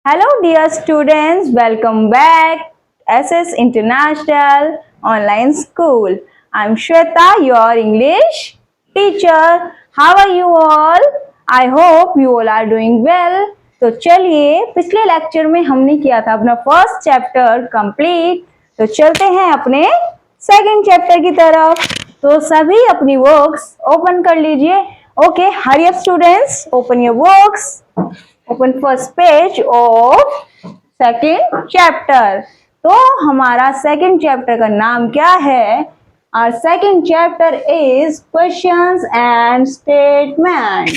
Hello dear students, welcome back SS International Online School. I'm Shweta, your English teacher. How are you all? I hope you all are doing well. तो चलिए पिछले lecture में हमने किया था अपना first chapter complete, तो चलते हैं अपने सेकंड चैप्टर की तरफ। तो सभी अपनी वर्क्स ओपन कर लीजिए। Okay, hurry up students, open your works. Open first page of second chapter. तो हमारा सेकेंड चैप्टर का नाम क्या है? Our second chapter is questions and statement.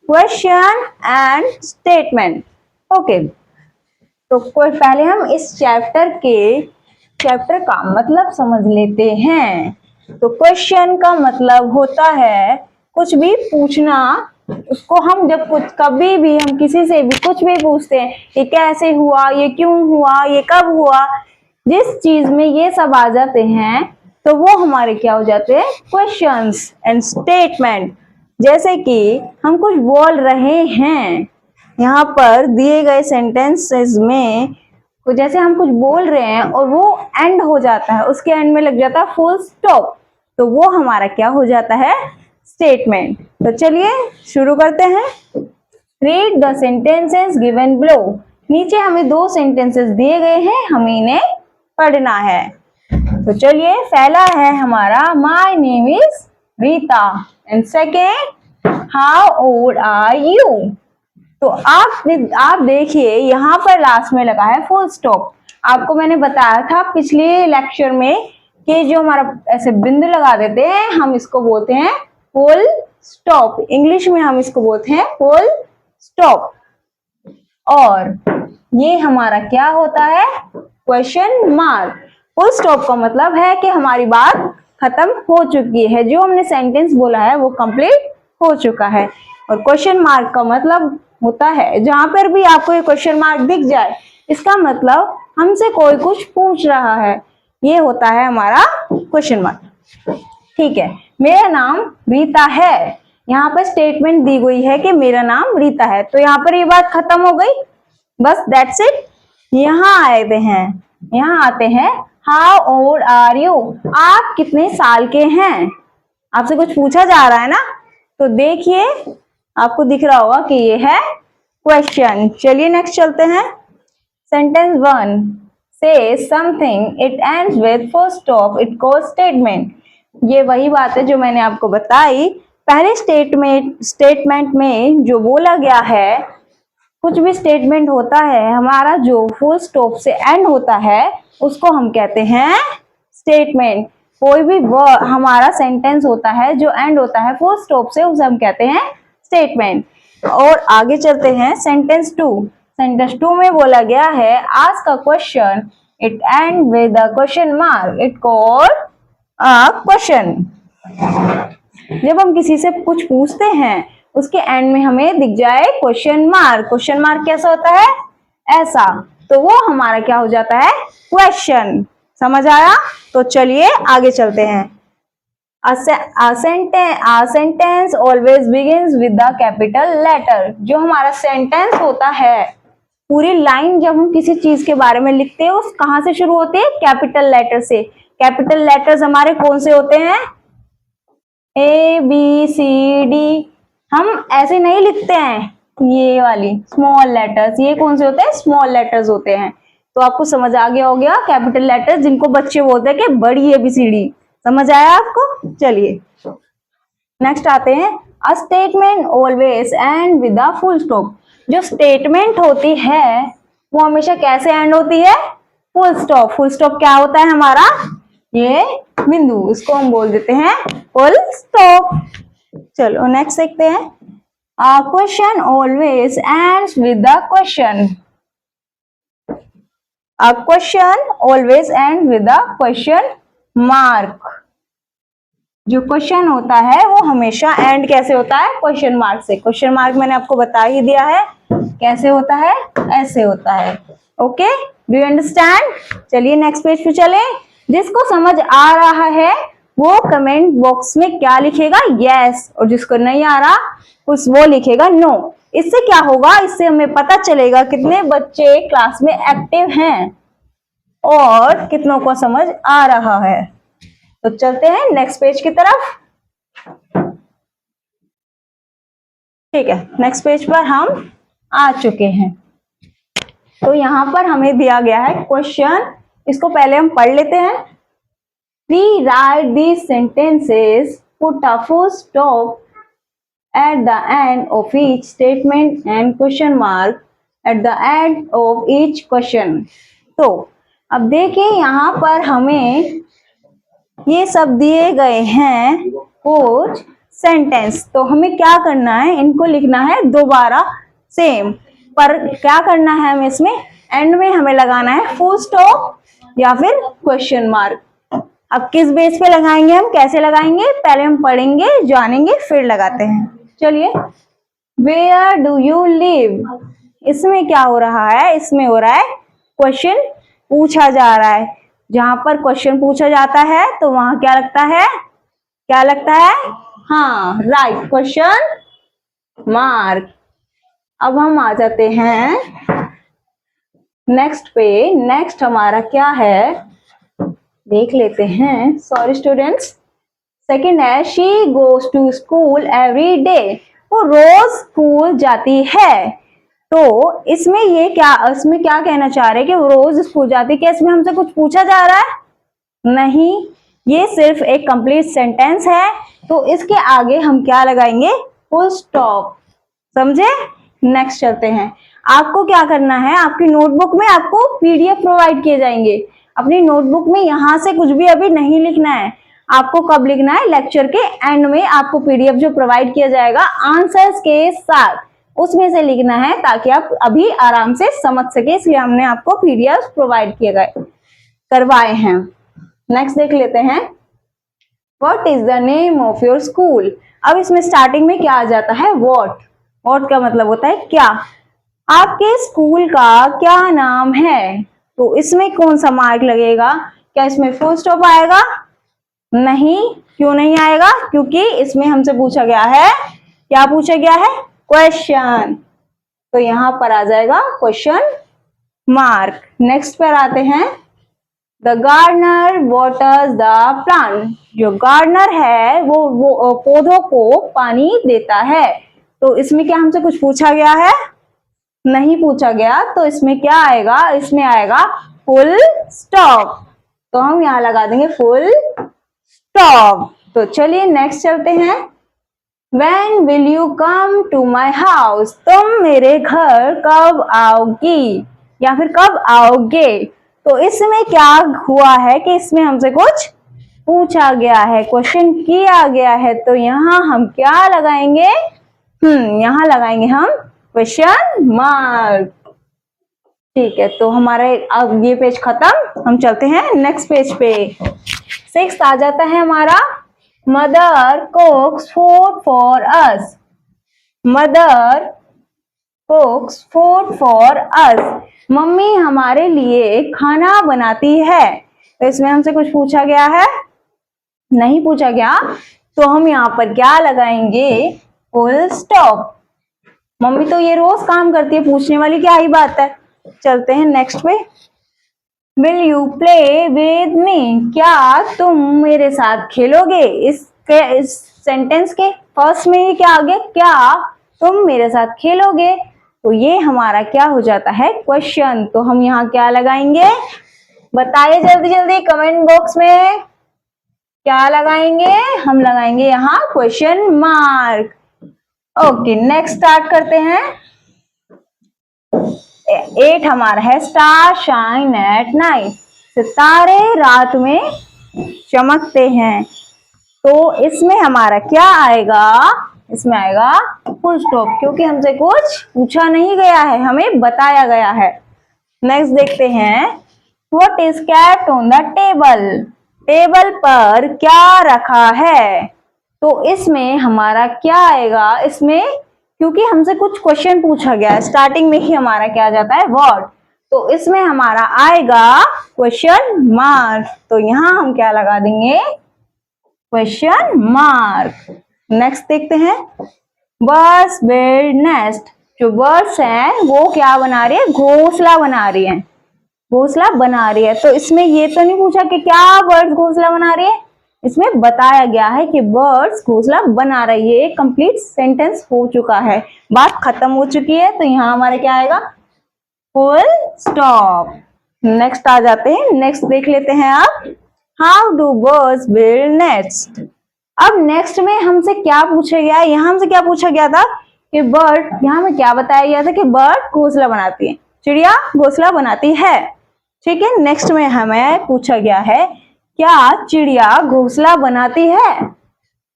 Question and statement. Okay, तो पहले हम इस चैप्टर का मतलब समझ लेते हैं। तो क्वेश्चन का मतलब होता है कुछ भी पूछना। उसको हम जब कुछ कभी भी हम किसी से भी कुछ भी पूछते हैं, ये कैसे हुआ, ये क्यों हुआ, ये कब हुआ, जिस चीज में ये सब आ जाते हैं तो वो हमारे क्या हो जाते हैं? Questions and statement. जैसे कि हम कुछ बोल रहे हैं, यहाँ पर दिए गए सेंटेंसेस में जैसे हम कुछ बोल रहे हैं और वो एंड हो जाता है, उसके एंड में लग जाता है फुल स्टॉप, तो वो हमारा क्या हो जाता है? स्टेटमेंट। तो चलिए शुरू करते हैं। Read the sentences given below. नीचे हमें दो सेंटेंसेस दिए गए हैं, हमें इन्हें पढ़ना है। तो चलिए, पहला है हमारा my name is Rita and second how old are you. तो आप देखिए यहाँ पर लास्ट में लगा है फुल स्टॉप। आपको मैंने बताया था पिछले लेक्चर में कि जो हमारा ऐसे बिंदु लगा देते हैं हम इसको बोलते हैं फुल स्टॉप। इंग्लिश में हम इसको बोलते हैं फुल स्टॉप। और ये हमारा क्या होता है? Question mark. फुल स्टॉप का मतलब है कि हमारी बात खत्म हो चुकी है, जो हमने सेंटेंस बोला है वो कंप्लीट हो चुका है। और क्वेश्चन मार्क का मतलब होता है जहां पर भी आपको ये क्वेश्चन मार्क दिख जाए, इसका मतलब हमसे कोई कुछ पूछ रहा है, ये होता है हमारा क्वेश्चन मार्क। ठीक है, मेरा नाम रीता है। यहाँ पर स्टेटमेंट दी गई है कि मेरा नाम रीता है, तो यहाँ पर ये बात खत्म हो गई, बस दैट्स इट। यहाँ आते हैं हाउ ओल्ड आर यू। आप कितने साल के हैं? आपसे कुछ पूछा जा रहा है ना, तो देखिए आपको दिख रहा होगा कि ये है क्वेश्चन। चलिए नेक्स्ट चलते हैं। सेंटेंस 1 से something it ends with full stop, it called statement. ये वही बात है जो मैंने आपको बताई। पहले स्टेटमेंट में जो बोला गया है, कुछ भी स्टेटमेंट होता है हमारा जो फुल स्टॉप से एंड होता है उसको हम कहते हैं स्टेटमेंट। कोई भी हमारा सेंटेंस होता है जो एंड होता है फुल स्टॉप से, उसे हम कहते हैं स्टेटमेंट। और आगे चलते हैं सेंटेंस 2। सेंटेंस 2 में बोला गया है ask a question, it and with a question mark, it called a question. जब हम किसी से कुछ पूछते हैं उसके एंड में हमें दिख जाए क्वेश्चन मार्क। क्वेश्चन मार्क कैसा होता है? ऐसा, तो वो हमारा क्या हो जाता है? क्वेश्चन। समझ आया? तो चलिए आगे चलते हैं। A sentence always begins with the capital letter। जो हमारा सेंटेंस होता है, पूरी लाइन जब हम किसी चीज के बारे में लिखते हैं उस कहां से शुरू होती है? कैपिटल लेटर से। कैपिटल लेटर्स हमारे कौन से होते हैं? A B C D। हम ऐसे नहीं लिखते हैं, ये वाली स्मॉल लेटर्स, ये कौन से होते हैं? स्मॉल लेटर्स होते हैं। तो आपको समझ आ गया हो गया कैपिटल लेटर्स जिनको बच्चे बोलते हैं कि बड़ी ABCD। समझ आया आपको? चलिए नेक्स्ट आते हैं। A statement always and with a full stop. जो स्टेटमेंट होती है वो हमेशा कैसे एंड होती है? Full stop. फुल स्टॉप क्या होता है हमारा? ये बिंदु, इसको हम बोल देते हैं फुल स्टॉप। चलो नेक्स्ट देखते हैं। A question always ends with a question. A question always and with a question mark. जो क्वेश्चन होता है वो हमेशा एंड कैसे होता है? क्वेश्चन मार्क से। क्वेश्चन मार्क मैंने आपको बता ही दिया है कैसे होता है, ऐसे होता है। Okay, do you understand? चलिए नेक्स्ट पेज पे चले। जिसको समझ आ रहा है वो कमेंट बॉक्स में क्या लिखेगा? यस। और जिसको नहीं आ रहा वो लिखेगा नो। इससे क्या होगा, इससे हमें पता चलेगा कितने बच्चे क्लास में एक्टिव हैं और कितनों को समझ आ रहा है। तो चलते हैं नेक्स्ट पेज की तरफ। ठीक है, नेक्स्ट पेज पर हम आ चुके हैं। तो यहां पर हमें दिया गया है क्वेश्चन, इसको पहले हम पढ़ लेते हैं। Rewrite these sentences, put a full stop at the end of each statement and question mark at the end of each question। तो अब देखिए यहाँ पर हमें ये सब दिए गए हैं कुछ सेंटेंस, तो हमें क्या करना है, इनको लिखना है दोबारा सेम, पर क्या करना है हमें इसमें एंड में हमें लगाना है फुल स्टॉप या फिर क्वेश्चन मार्क। अब किस बेस पे लगाएंगे, हम कैसे लगाएंगे, पहले हम पढ़ेंगे जानेंगे फिर लगाते हैं। चलिए, वेयर डू यू लिव, इसमें क्या हो रहा है, इसमें हो रहा है क्वेश्चन पूछा जा रहा है। जहां पर क्वेश्चन पूछा जाता है तो वहां क्या लगता है, क्या लगता है, हाँ राइट, क्वेश्चन मार्क। अब हम आ जाते हैं नेक्स्ट पे। नेक्स्ट हमारा क्या है देख लेते हैं। सॉरी स्टूडेंट्स, सेकंड है she goes to school every day, वो रोज स्कूल जाती है। तो इसमें ये क्या, इसमें क्या कहना चाह रहे हैं कि वो रोज स्कूल जाती है, क्या इसमें हमसे कुछ पूछा जा रहा है, नहीं, ये सिर्फ एक कंप्लीट सेंटेंस है। तो इसके आगे हम क्या लगाएंगे, फुल स्टॉप, समझे। नेक्स्ट चलते हैं। आपको क्या करना है, आपकी नोटबुक में आपको पीडीएफ प्रोवाइड किए जाएंगे। अपनी नोटबुक में यहां से कुछ भी अभी नहीं लिखना है, आपको कब लिखना है, लेक्चर के एंड में आपको पीडीएफ जो प्रोवाइड किया जाएगा आंसर्स के साथ, उसमें से लिखना है ताकि आप अभी आराम से समझ सके, इसलिए हमने आपको पीडीएफ प्रोवाइड किए गए करवाए हैं। नेक्स्ट देख लेते हैं, what is the name of your school. अब इसमें स्टार्टिंग में क्या आ जाता है, व्हाट। व्हाट का मतलब होता है क्या, आपके स्कूल का क्या नाम है। तो इसमें कौन सा मार्क लगेगा, क्या इसमें फुल स्टॉप आएगा, नहीं, क्यों नहीं आएगा, क्योंकि इसमें हमसे पूछा गया है, क्या पूछा गया है, क्वेश्चन, तो यहां पर आ जाएगा क्वेश्चन मार्क। नेक्स्ट पर आते हैं, the gardener waters the plant, जो गार्डनर है वो पौधों को पानी देता है। तो इसमें क्या हमसे कुछ पूछा गया है, नहीं पूछा गया, तो इसमें क्या आएगा, इसमें आएगा फुल स्टॉप, तो हम यहां लगा देंगे फुल स्टॉप। तो चलिए नेक्स्ट चलते हैं, When will you come to my house, तुम मेरे घर कब आओगी या फिर कब आओगे। तो इसमें क्या हुआ है कि इसमें हमसे कुछ पूछा गया है, क्वेश्चन किया गया है, तो यहाँ हम क्या लगाएंगे, यहाँ लगाएंगे हम क्वेश्चन मार्क। ठीक है, तो हमारे अब ये पेज खत्म, हम चलते हैं नेक्स्ट पेज पे। 6 आ जाता है हमारा, mother cooks food for us, mother cooks food for us, mummy हमारे लिए खाना बनाती है। तो इसमें हमसे कुछ पूछा गया है, नहीं पूछा गया, तो हम यहाँ पर क्या लगाएंगे, फुल स्टॉप। मम्मी तो ये रोज काम करती है, पूछने वाली क्या ही बात है। चलते हैं नेक्स्ट पे, will you play with me, क्या तुम मेरे साथ खेलोगे। इस सेंटेंस के फर्स्ट में ही क्या आ गया, क्या तुम मेरे साथ खेलोगे, तो ये हमारा क्या हो जाता है, क्वेश्चन। तो हम यहाँ क्या लगाएंगे, बताइए जल्दी जल्दी कमेंट बॉक्स में, क्या लगाएंगे, हम लगाएंगे यहाँ question mark. Okay, next start करते हैं। 8 हमारा है, स्टार शाइन एट नाइट, सितारे रात में चमकते हैं। तो इसमें हमारा क्या आएगा, इसमें आएगा फुल स्टॉप, क्योंकि हमसे कुछ पूछा नहीं गया है, हमें बताया गया है। नेक्स्ट देखते हैं, what is kept on the table, table पर क्या रखा है। तो इसमें हमारा क्या आएगा, इसमें क्योंकि हमसे कुछ क्वेश्चन पूछा गया है, स्टार्टिंग में ही हमारा क्या आ जाता है, व्हाट, तो इसमें हमारा आएगा क्वेश्चन मार्क। तो यहां हम क्या लगा देंगे, क्वेश्चन मार्क। नेक्स्ट देखते हैं, बर्ड्स बिल्ड नेस्ट, जो बर्ड्स हैं वो क्या बना रही है, घोंसला बना रही है, घोंसला बना रही है। तो इसमें ये तो नहीं पूछा कि क्या बर्ड्स घोंसला बना रही है, इसमें बताया गया है कि बर्ड्स घोंसला बना रही है। एक कंप्लीट सेंटेंस हो चुका है, बात खत्म हो चुकी है। तो यहाँ हमारे क्या आएगा, फुल स्टॉप। नेक्स्ट आ जाते हैं, नेक्स्ट देख लेते हैं आप, how do birds build nest. अब नेक्स्ट में हमसे क्या पूछा गया है, यहाँ हमसे क्या पूछा गया था कि बर्ड, यहाँ में क्या बताया गया था कि बर्ड घोंसला बनाती है, चिड़िया घोंसला बनाती है। ठीक है, नेक्स्ट में हमें पूछा गया है क्या चिड़िया घोंसला बनाती है।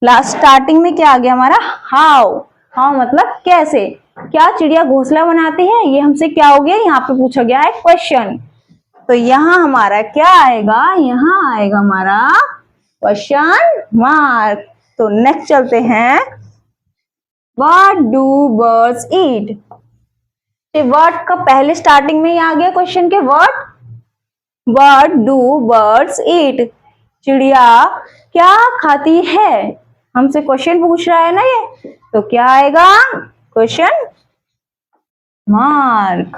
लास्ट स्टार्टिंग में क्या आ गया हमारा, हाउ, हाउ मतलब कैसे, क्या चिड़िया घोंसला बनाती है, ये हमसे क्या हो गया, यहाँ पे पूछा गया है क्वेश्चन। तो यहाँ हमारा क्या आएगा, यहाँ आएगा हमारा क्वेश्चन मार्क। तो नेक्स्ट चलते हैं, what do birds eat. What का पहले स्टार्टिंग में ही आ गया क्वेश्चन के, व्हाट डू बर्ड्स ईट, चिड़िया क्या खाती है, हमसे क्वेश्चन पूछ रहा है ना ये, तो क्या आएगा क्वेश्चन मार्क।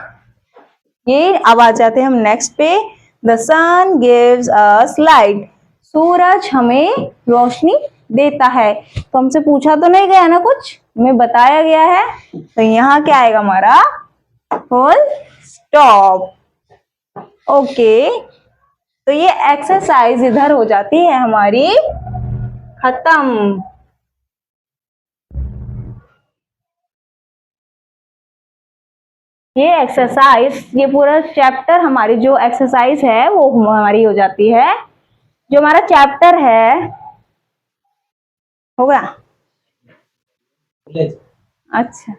ये अब आ जाते हैं हम नेक्स्ट पे, the sun gives us light, सूरज हमें रोशनी देता है। तो हमसे पूछा तो नहीं गया ना कुछ, हमें बताया गया है। तो यहाँ क्या आएगा हमारा, फुल स्टॉप। ओके, तो ये एक्सरसाइज इधर हो जाती है हमारी खत्म। ये एक्सरसाइज, ये पूरा चैप्टर, हमारी जो एक्सरसाइज है वो हमारी हो जाती है, जो हमारा चैप्टर है हो गया। अच्छा।